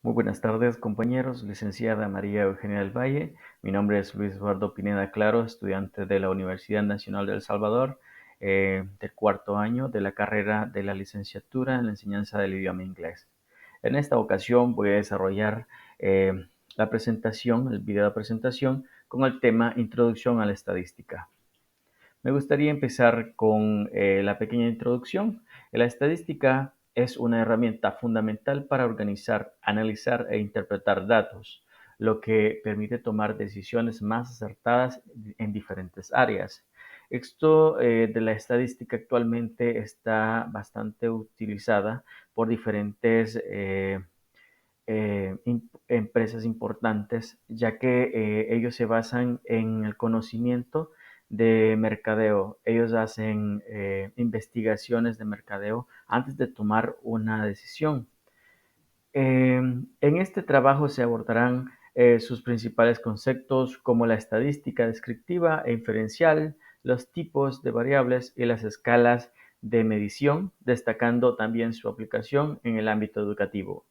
Muy buenas tardes, compañeros. Licenciada María Eugenia del Valle. Mi nombre es Luis Eduardo Pineda Claro, estudiante de la Universidad Nacional de El Salvador, del cuarto año de la carrera de la licenciatura en la enseñanza del idioma inglés. En esta ocasión voy a desarrollar la presentación, el video de presentación, con el tema Introducción a la Estadística. Me gustaría empezar con la pequeña introducción. La estadística es una herramienta fundamental para organizar, analizar e interpretar datos, lo que permite tomar decisiones más acertadas en diferentes áreas. Esto de la estadística actualmente está bastante utilizada por diferentes empresas importantes, ya que ellos se basan en el conocimiento de mercadeo. Ellos hacen investigaciones de mercadeo antes de tomar una decisión. En este trabajo se abordarán sus principales conceptos como la estadística descriptiva e inferencial, los tipos de variables y las escalas de medición, destacando también su aplicación en el ámbito educativo.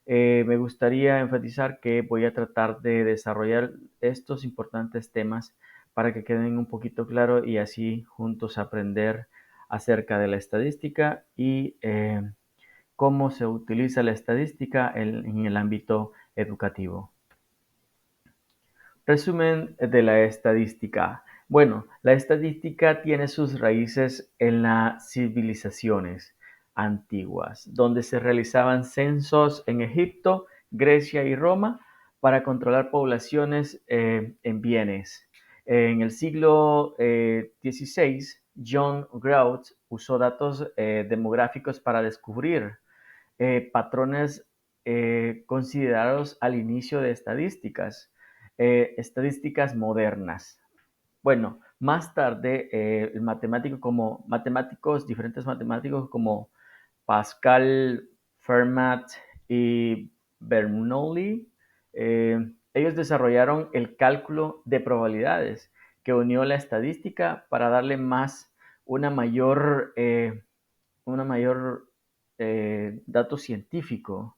Me gustaría enfatizar que voy a tratar de desarrollar estos importantes temas para que queden un poquito claro y así juntos aprender acerca de la estadística y cómo se utiliza la estadística en el ámbito educativo. Resumen de la estadística. Bueno, la estadística tiene sus raíces en las civilizaciones antiguas, donde se realizaban censos en Egipto, Grecia y Roma para controlar poblaciones en bienes. En el siglo XVI, John Grout usó datos demográficos para descubrir patrones considerados al inicio de estadísticas modernas. Bueno, más tarde, el diferentes matemáticos como Pascal, Fermat y Bernoulli, ellos desarrollaron el cálculo de probabilidades que unió la estadística para darle una mayor dato científico.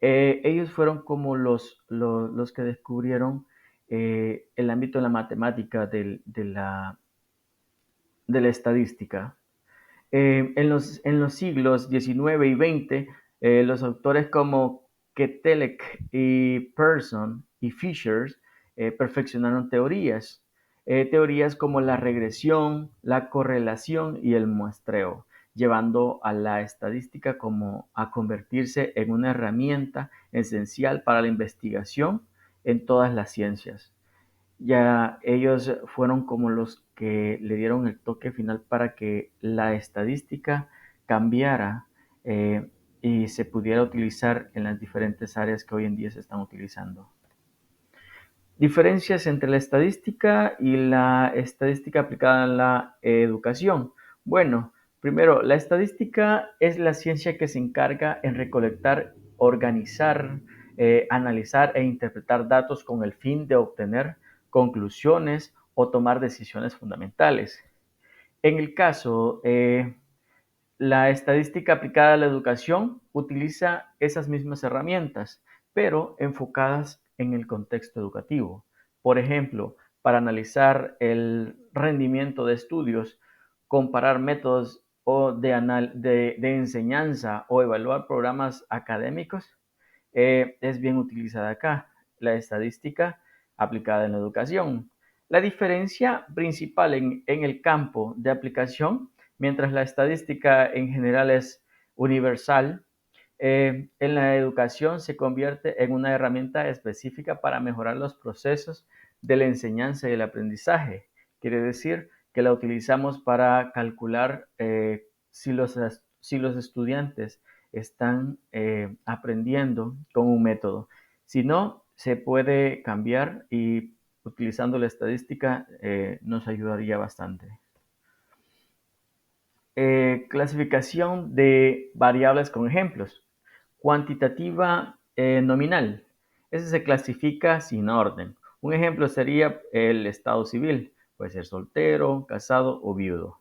Ellos fueron como los que descubrieron el ámbito de la matemática de la estadística. En los siglos XIX y XX, los autores como Ketelec y Pearson y Fisher perfeccionaron teorías como la regresión, la correlación y el muestreo, llevando a la estadística como a convertirse en una herramienta esencial para la investigación en todas las ciencias. Ya ellos fueron como los que le dieron el toque final para que la estadística cambiara eh, y se pudiera utilizar en las diferentes áreas que hoy en día se están utilizando. Diferencias entre la estadística y la estadística aplicada en la educación. Bueno, primero, la estadística es la ciencia que se encarga en recolectar, organizar, analizar e interpretar datos con el fin de obtener conclusiones o tomar decisiones fundamentales. En el caso, la estadística aplicada a la educación utiliza esas mismas herramientas, pero enfocadas en el contexto educativo. Por ejemplo, para analizar el rendimiento de estudios, comparar métodos de enseñanza o evaluar programas académicos, es bien utilizada acá, la estadística aplicada en la educación. La diferencia principal en el campo de aplicación, mientras la estadística en general es universal, en la educación se convierte en una herramienta específica para mejorar los procesos de la enseñanza y el aprendizaje. Quiere decir que la utilizamos para calcular si los estudiantes están aprendiendo con un método. Si no, se puede cambiar y utilizando la estadística nos ayudaría bastante. Clasificación de variables con ejemplos. Cuantitativa nominal. Ese se clasifica sin orden. Un ejemplo sería el estado civil. Puede ser soltero, casado o viudo.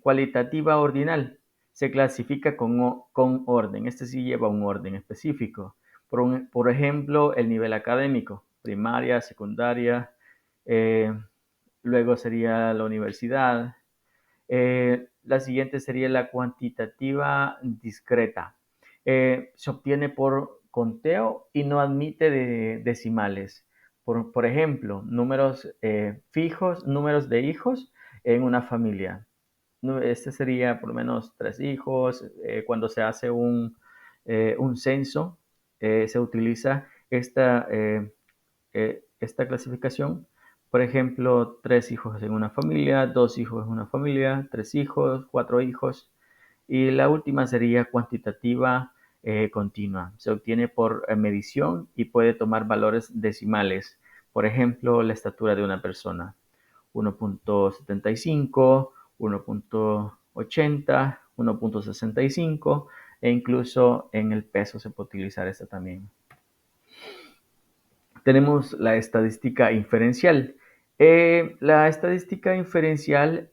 Cualitativa ordinal. Se clasifica con orden. Este sí lleva un orden específico. Por ejemplo, el nivel académico, primaria, secundaria, eh, luego sería la universidad. La siguiente sería la cuantitativa discreta. Se obtiene por conteo y no admite decimales. Por ejemplo, números fijos, números de hijos en una familia. Este sería por lo menos 3 hijos. Cuando se hace un censo, se utiliza esta clasificación. Por ejemplo, 3 hijos en una familia, 2 hijos en una familia, 3 hijos, 4 hijos. Y la última sería cuantitativa continua. Se obtiene por medición y puede tomar valores decimales. Por ejemplo, la estatura de una persona. 1.75, 1.80, 1.65 e incluso en el peso se puede utilizar esta también. Tenemos la estadística inferencial. La estadística inferencial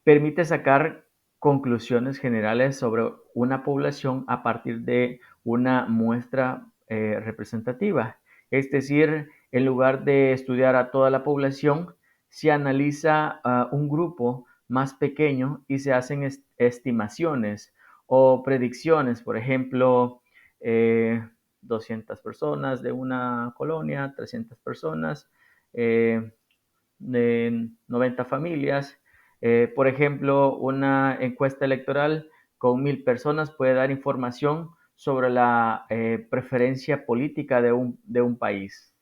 permite sacar conclusiones generales sobre una población a partir de una muestra representativa. Es decir, en lugar de estudiar a toda la población, se analiza un grupo más pequeño y se hacen estimaciones o predicciones. Por ejemplo, 200 personas de una colonia, 300 personas, de 90 familias. Por ejemplo, una encuesta electoral con 1000 personas puede dar información sobre la preferencia política de un país.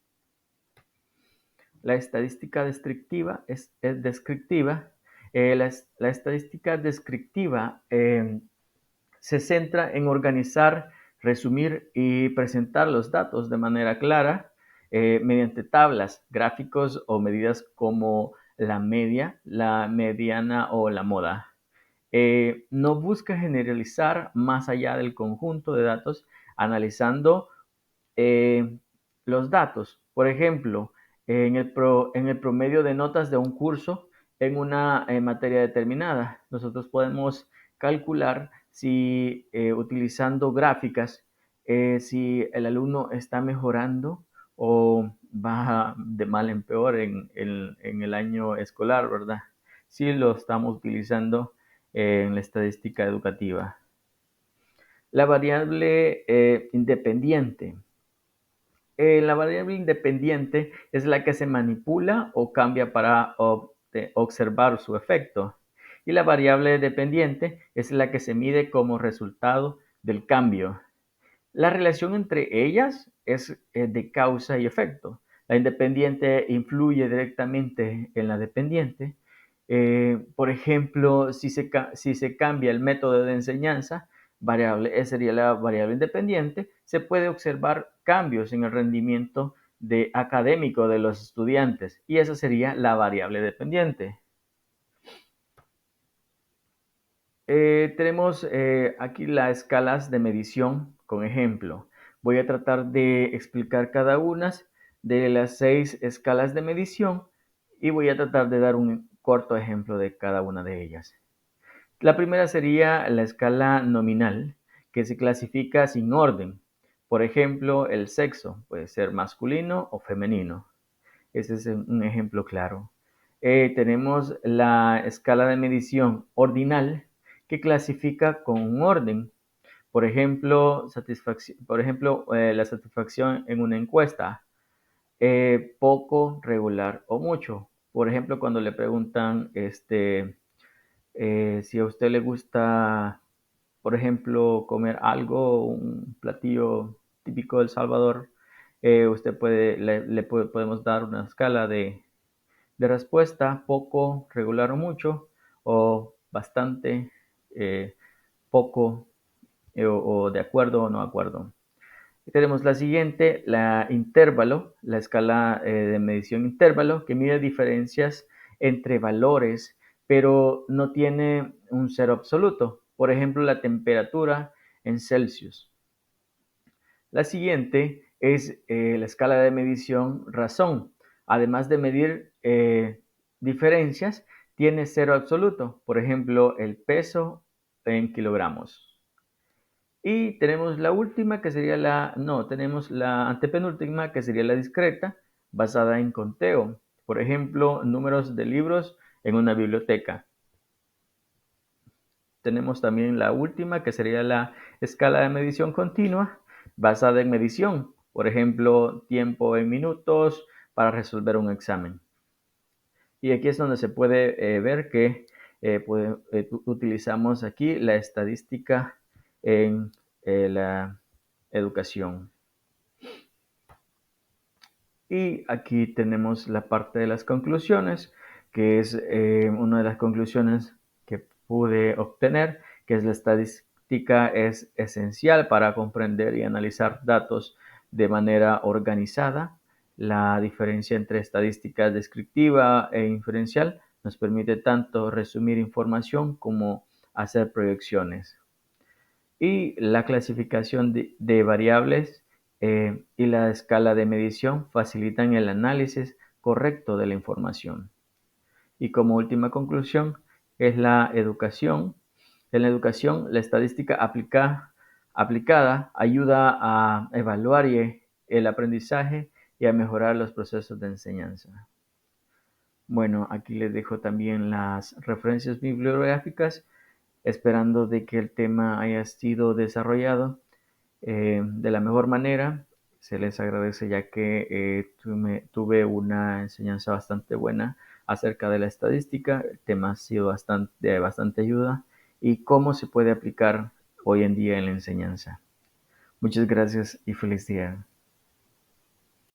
La estadística descriptiva es descriptiva. La estadística descriptiva se centra en organizar, resumir y presentar los datos de manera clara mediante tablas, gráficos o medidas como la media, la mediana o la moda. No busca generalizar más allá del conjunto de datos, analizando los datos. Por ejemplo, en el promedio de notas de un curso en una materia determinada, nosotros podemos calcular si utilizando gráficas, si el alumno está mejorando o va de mal en peor en el año escolar, ¿verdad? Si lo estamos utilizando en la estadística educativa. La variable independiente. La variable independiente es la que se manipula o cambia para observar su efecto. Y la variable dependiente es la que se mide como resultado del cambio. La relación entre ellas es de causa y efecto. La independiente influye directamente en la dependiente. Por ejemplo, si se cambia el método de enseñanza, esa sería la variable independiente, se puede observar cambios en el rendimiento académico de los estudiantes y esa sería la variable dependiente. Tenemos aquí las escalas de medición con ejemplo. Voy a tratar de explicar cada una de las 6 escalas de medición y voy a tratar de dar un corto ejemplo de cada una de ellas. La primera sería la escala nominal, que se clasifica sin orden. Por ejemplo, el sexo puede ser masculino o femenino. Ese es un ejemplo claro. Tenemos la escala de medición ordinal, que clasifica con un orden. Por ejemplo, la satisfacción en una encuesta, poco, regular o mucho. Por ejemplo, cuando le preguntan si a usted le gusta, por ejemplo, comer algo, un platillo típico de El Salvador, usted podemos dar una escala de respuesta, poco, regular o mucho, o bastante, poco, o de acuerdo o no de acuerdo. Y tenemos la siguiente, la intervalo, la escala de medición intervalo, que mide diferencias entre valores, pero no tiene un cero absoluto. Por ejemplo, la temperatura en Celsius. La siguiente es la escala de medición razón. Además de medir diferencias, tiene cero absoluto. Por ejemplo, el peso en kilogramos. Y tenemos la última, que sería tenemos la antepenúltima, que sería la discreta, basada en conteo. Por ejemplo, números de libros en una biblioteca. Tenemos también la última, que sería la escala de medición continua, basada en medición. Por ejemplo, tiempo en minutos para resolver un examen. Y aquí es donde se puede ver que utilizamos aquí la estadística en la educación. Y aquí tenemos la parte de las conclusiones, que es una de las conclusiones que pude obtener, que es la estadística es esencial para comprender y analizar datos de manera organizada. La diferencia entre estadística descriptiva e inferencial nos permite tanto resumir información como hacer proyecciones. Y la clasificación de variables y la escala de medición facilitan el análisis correcto de la información. Y como última conclusión es la educación. En la educación, la estadística aplicada ayuda a evaluar el aprendizaje y a mejorar los procesos de enseñanza. Bueno, aquí les dejo también las referencias bibliográficas, esperando de que el tema haya sido desarrollado de la mejor manera. Se les agradece ya que tuve una enseñanza bastante buena acerca de la estadística. El tema ha sido de bastante ayuda y cómo se puede aplicar hoy en día en la enseñanza. Muchas gracias y feliz día.